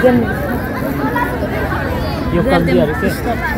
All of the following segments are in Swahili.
Then you come here, okay?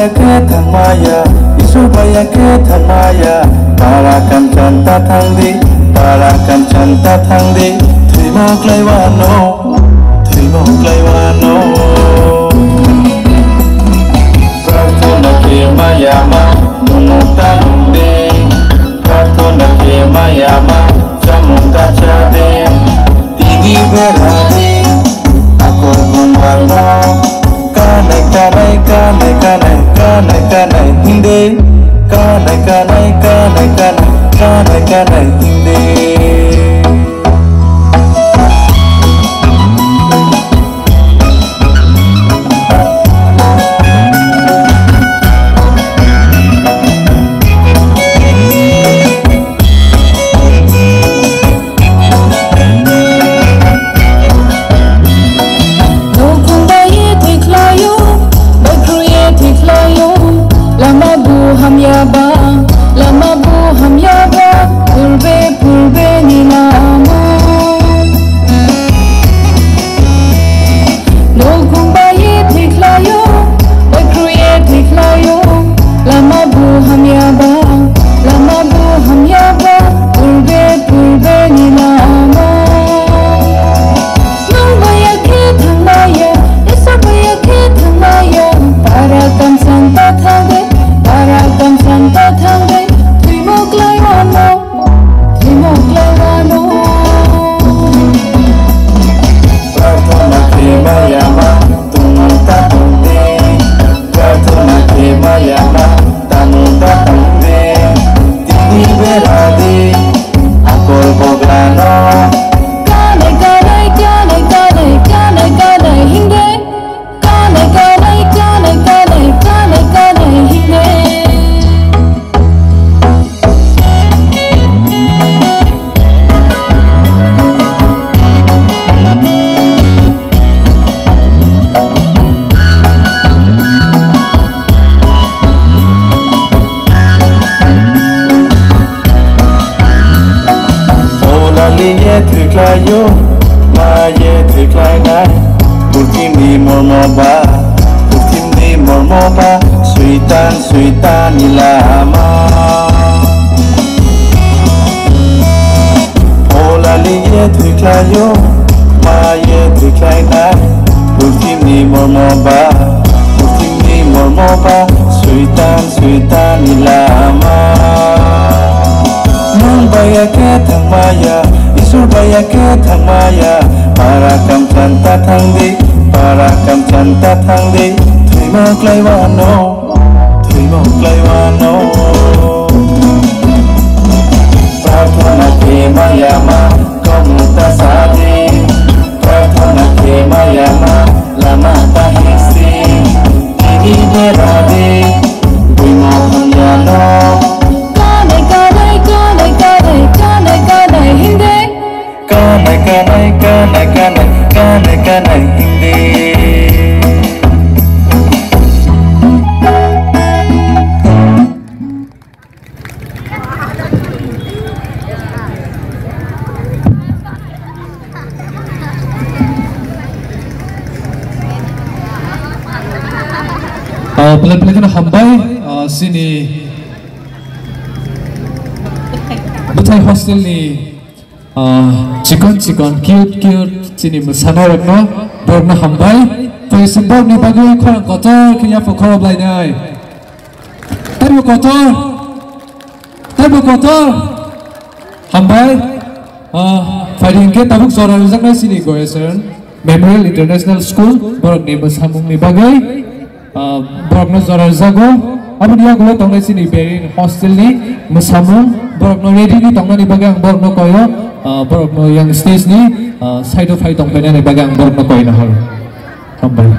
Kwthang maya, isu baya Kwthang maya, parakan canta thangdi, parakan canta thangdi, thimo klaiwano, thimo klaiwano. Pratona ke maya ma, numuta numde, pratona ke maya ma, samung kachade, tigi berade, aku gumbarno. Kanai kanai kanai kanai kanai hindi kanai kanai kanai kanai kanai kanai hindi Yo, ma ye triklai nai, putim di mormoba, putim di mormoba, suitan suitan ilama. Ola li ye triklai yo, ma ye triklai nai, putim di mormoba, putim di mormoba, suitan suitan ilama. Nung baya Kwthang maya. Baya Kwthang maya, parakam canta thangdi, parakam canta thangdi, thimo klaiwano, thimo klaiwano. Pratona ke maya ma, komuta sadi, pratona ke maya ma, lama tahisi, ini berade, buinobo yano. Kanai kanai kanai kanai kanai kanai hindi. Kanai kanai kanai kanai kanai kanai hindi. Pelan-pelan hambai sini butai hostel ni chicken cute sini tongnairokno borokno hambai simbol ni bagwi khorang kotor kini apa khorob lainai tabu kotor hambai phaidi ke tabuk soral jakna sini goeser Memorial International School borok ni samung ni bagwi borokno soral jago Aboni yagulo tongnai sini berin hostel ni samung borokno ready ni tongnai ni bagang borokno koyo borokno yang stage ni side of high tongpena ni bagang borokno koyo nahal hambai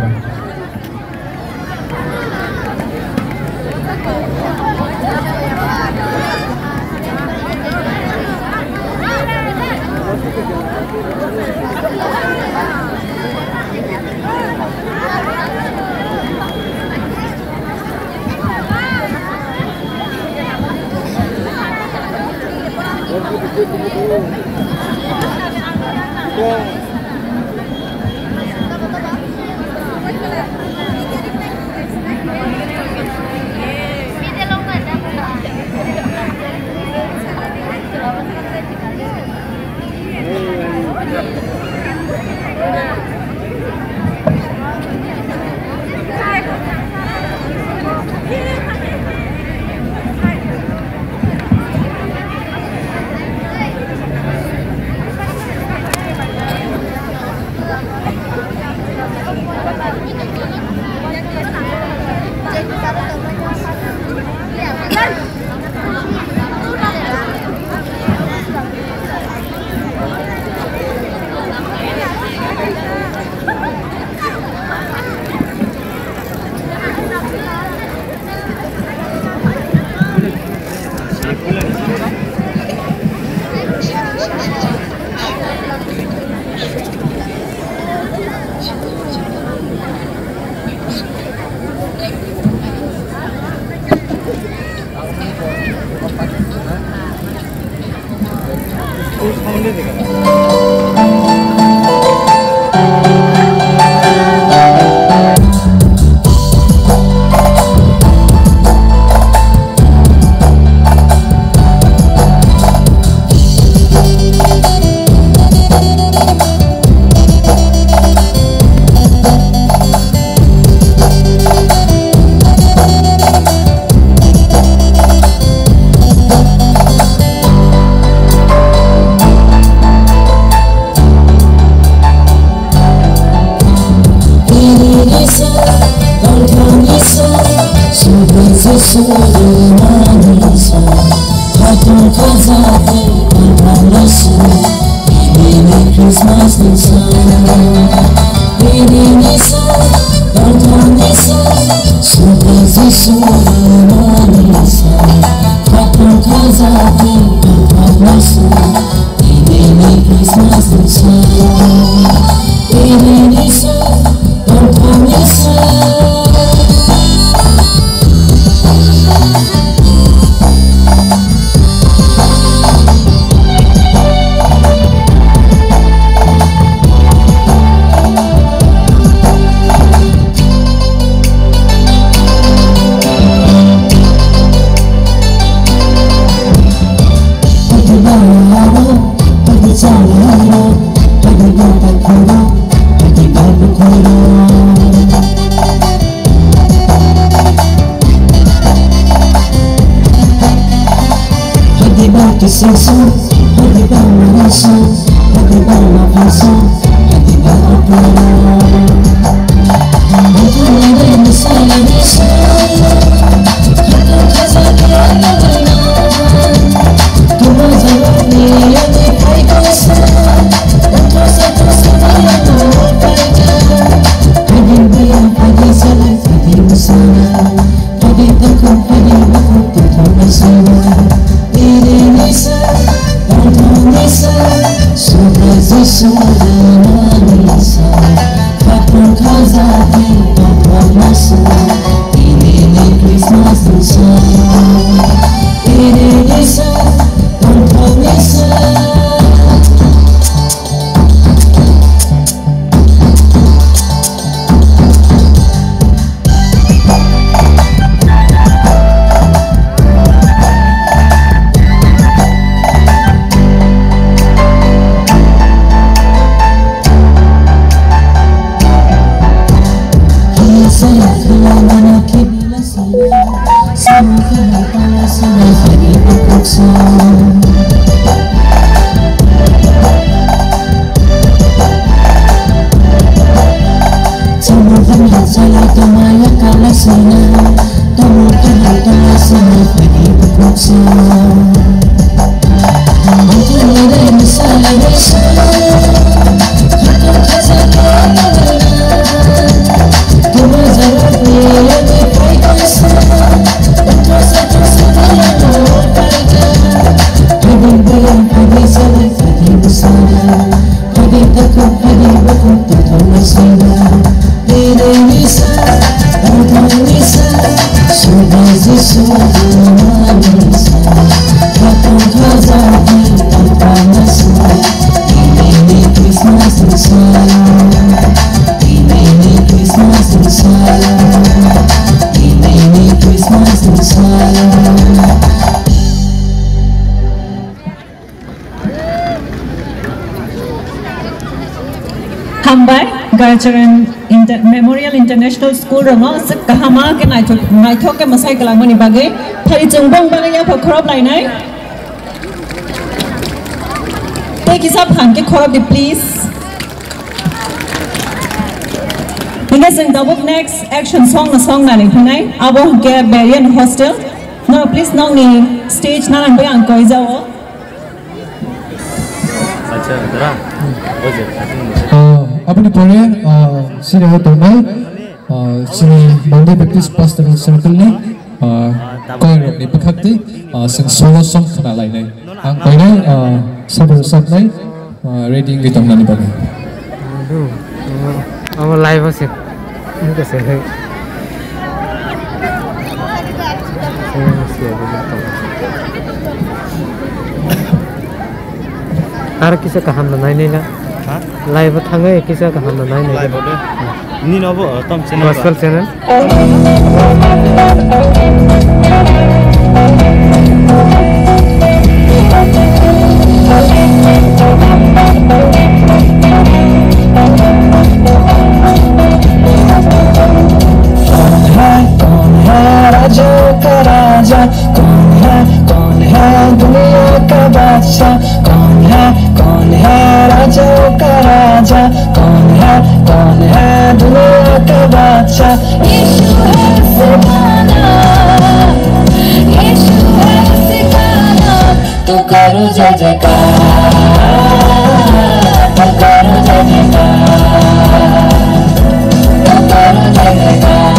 Christmas Memorial International School Rwchapmung kahama ke naithok ke masai kalangmani bagai thari chungbong bagai yapharo khorop lainai take isap khan ke khorop di please hinga sing double next action song na song na nai abo ke Barian hostel no please now ni stage na nang bayang koi jawo acha dara oje Aboni pore sini ho tongai sini Monday Baptist Pastoral Circle ni koi ni pakhakti sing solo song khana lai nai ang koi nai sabar sat nai reading gi tong nani bagai our live se ni ka se hai ar kisa kaham na nai na live thangai kisa kaham na nai live ode ni nobo tom channel gospel channel राजा का राजा कौन है दुनिया का बादशाह कौन है राजा का राजा कौन है दुनिया का बादशाह यीशु है सिखाना तो करो जय जयकार तो करो जय जयकार तो करो जय जयकार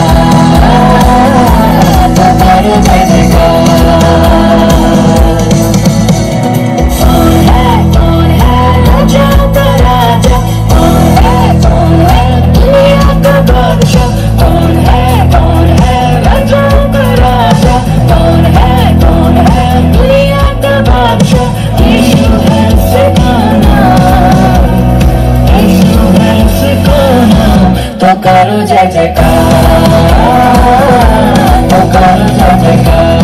तो करो जय जयकार कौन है राजा का राजा कौन है दुनिया का बादशाह कौन है राजा का राजा कौन है दुनिया का बादशाह यीशु है सिखाना तो करो जय जयकार तो करो जय जयकार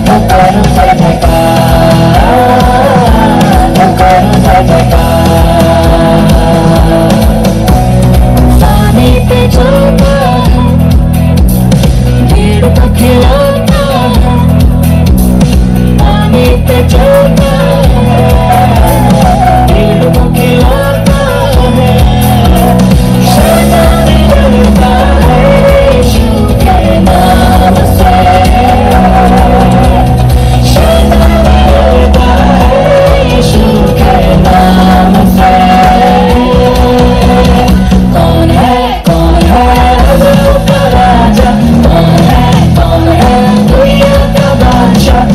तो करो जय जयकार तो करो जय जयकार पानी पे चलता है भीड़ को खिलाता है पानी पे चलता है भीड़ को खिलाता है शैतान डरता है यीशु के नाम से शैतान डरता है यीशु के नाम से कौन है राजा का राजा कौन है दुनिया का बादशाह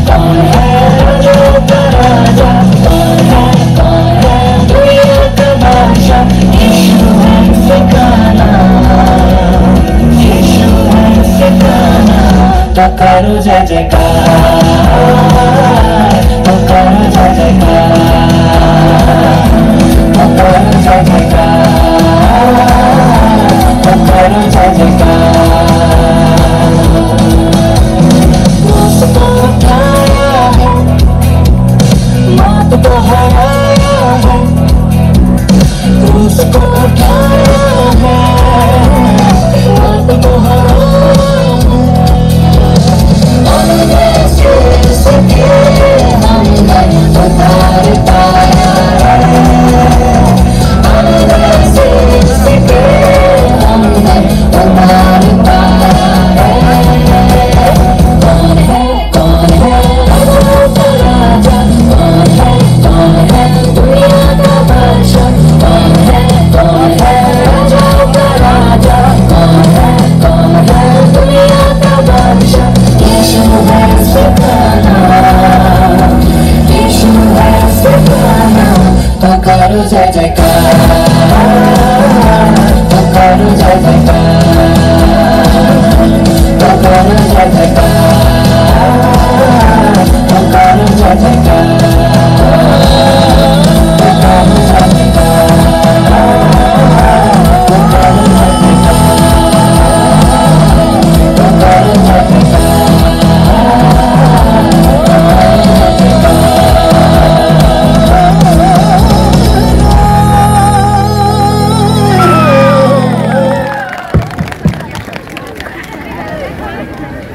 कौन है राजा का राजा कौन है दुनिया का बादशाह यीशु है सिखाना तो करो जय जयकार तो करो जय जयकार तो करो जय जयकार तो करो जय जयकार उसको उठाया है मौत को हराया है उसको उठाया है मौत को हराया है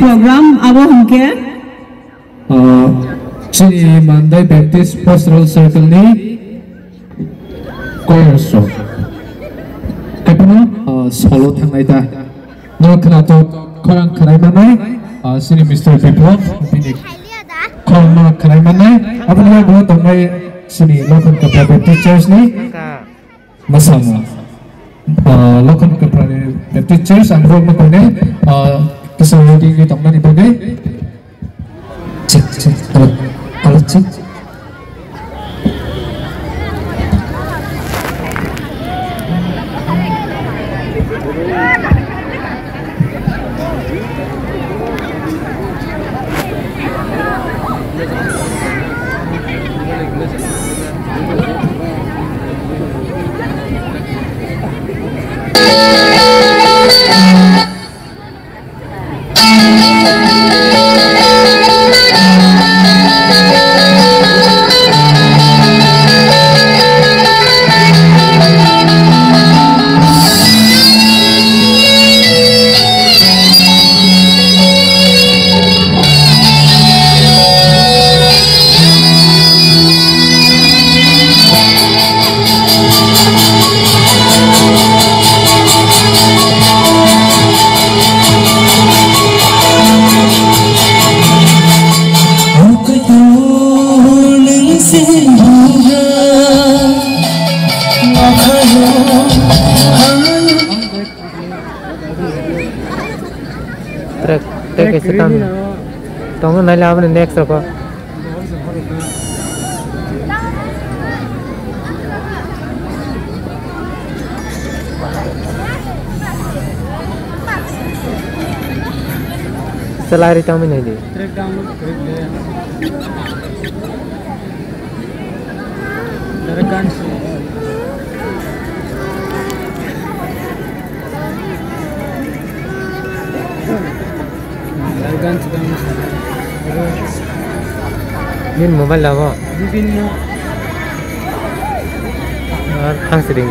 Program abo hongke Chini Mandai Baptist Pastoral Circle ni choir song. Kapano solo thangai ta. No kana to korang khanai manai sini Mr. Biplov binik. Korang no khanai manai apni ya bo tongai sini local kapra Baptist Church ni Mwsamung. Local kapra Baptist Church ang rog mo kone keseluruhan di tongnai ni bagai. Cek kalau cek Trek isitan tongo nai lawan next apa selari tamu nai di trek download klik le darakan Min mobile lago. Bibinno. Ar khang seding.